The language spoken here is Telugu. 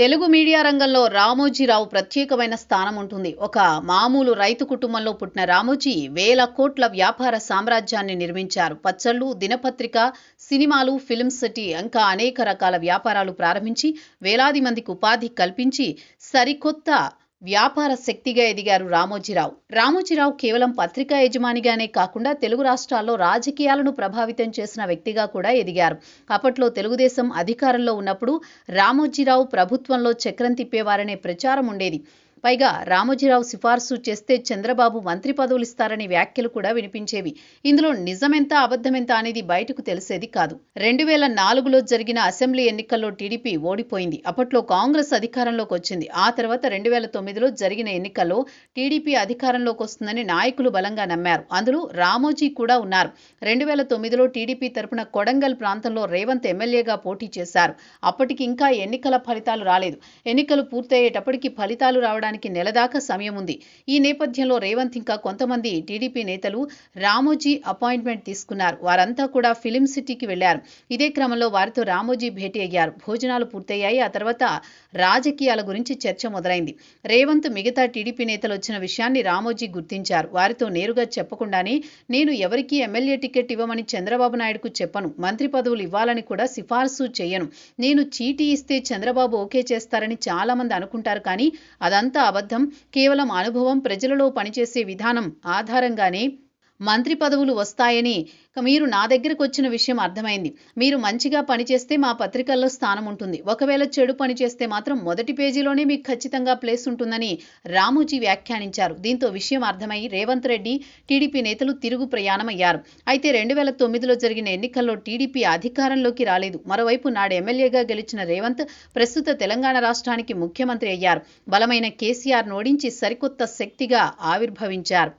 తెలుగు మీడియా రంగంలో రామోజీరావు ప్రత్యేకమైన స్థానం ఉంటుంది. ఒక మామూలు రైతు కుటుంబంలో పుట్టిన రామోజీ వేల కోట్ల వ్యాపార సామ్రాజ్యాన్ని నిర్మించారు. పచ్చళ్ళు, దినపత్రిక, సినిమాలు, ఫిల్మ్ సిటీ ఇంకా అనేక రకాల వ్యాపారాలు ప్రారంభించి వేలాది మందికి ఉపాధి కల్పించి సరికొత్త వ్యాపార శక్తిగా ఎదిగారు రామోజీరావు. రామోజీరావు కేవలం పత్రికా యజమానిగానే కాకుండా తెలుగు రాష్ట్రాల్లో రాజకీయాలను ప్రభావితం చేసిన వ్యక్తిగా కూడా ఎదిగారు. అప్పట్లో తెలుగుదేశం అధికారంలో ఉన్నప్పుడు రామోజీరావు ప్రభుత్వంలో చక్రం తిప్పేవారనే ప్రచారం ఉండేది. పైగా రామోజీరావు సిఫార్సు చేస్తే చంద్రబాబు మంత్రి పదవులు ఇస్తారనే వ్యాఖ్యలు కూడా వినిపించేవి. ఇందులో నిజమెంత అబద్ధమెంత అనేది బయటకు తెలిసేది కాదు. 2004లో జరిగిన అసెంబ్లీ ఎన్నికల్లో టీడీపీ ఓడిపోయింది. అప్పట్లో కాంగ్రెస్ అధికారంలోకి వచ్చింది. ఆ తర్వాత 2009లో జరిగిన ఎన్నికల్లో టీడీపీ అధికారంలోకి వస్తుందని నాయకులు బలంగా నమ్మారు. అందులో రామోజీ కూడా ఉన్నారు. 2009లో టీడీపీ తరపున కొడంగల్ ప్రాంతంలో రేవంత్ ఎమ్మెల్యేగా పోటీ చేశారు. అప్పటికి ఇంకా ఎన్నికల ఫలితాలు రాలేదు. ఎన్నికలు పూర్తయ్యేటప్పటికి ఫలితాలు రావడానికి నెల దాకా సమయం ఉంది. ఈ నేపథ్యంలో రేవంత్ ఇంకా కొంతమంది టీడీపీ నేతలు రామోజీ అపాయింట్మెంట్ తీసుకున్నారు. వారంతా కూడా ఫిలిం సిటీకి వెళ్లారు. ఇదే క్రమంలో వారితో రామోజీ భేటీ అయ్యారు. భోజనాలు పూర్తయ్యాయి. ఆ తర్వాత రాజకీయాల గురించి చర్చ మొదలైంది. రేవంత్ మిగతా టీడీపీ నేతలు వచ్చిన విషయాన్ని రామోజీ గుర్తించారు. వారితో నేరుగా చెప్పకుండానే నేను ఎవరికీ ఎమ్మెల్యే టికెట్ ఇవ్వమని చంద్రబాబు నాయుడుకు చెప్పను, మంత్రి పదవులు ఇవ్వాలని కూడా సిఫార్సు చేయను, నేను చీటీ ఇస్తే చంద్రబాబు ఓకే చేస్తారని చాలా మంది అనుకుంటారు. కానీ అదంతా అబద్ధం. కేవలం అనుభవం, ప్రజలలో పనిచేసే విధానం ఆధారంగానే మంత్రి పదవులు వస్తాయని మీరు నా దగ్గరకు వచ్చిన విషయం అర్థమైంది. మీరు మంచిగా పనిచేస్తే మా పత్రికల్లో స్థానం ఉంటుంది. ఒకవేళ చెడు పనిచేస్తే మాత్రం మొదటి పేజీలోనే మీకు ఖచ్చితంగా ప్లేస్ ఉంటుందని రామోజీ వ్యాఖ్యానించారు. దీంతో విషయం అర్థమై రేవంత్ రెడ్డి, టీడీపీ నేతలు తిరుగు ప్రయాణమయ్యారు. అయితే 2009లో జరిగిన ఎన్నికల్లో టీడీపీ అధికారంలోకి రాలేదు. మరోవైపు నాడు ఎమ్మెల్యేగా గెలిచిన రేవంత్ ప్రస్తుత తెలంగాణ రాష్ట్రానికి ముఖ్యమంత్రి అయ్యారు. బలమైన కేసీఆర్ను ఓడించి సరికొత్త శక్తిగా ఆవిర్భవించారు.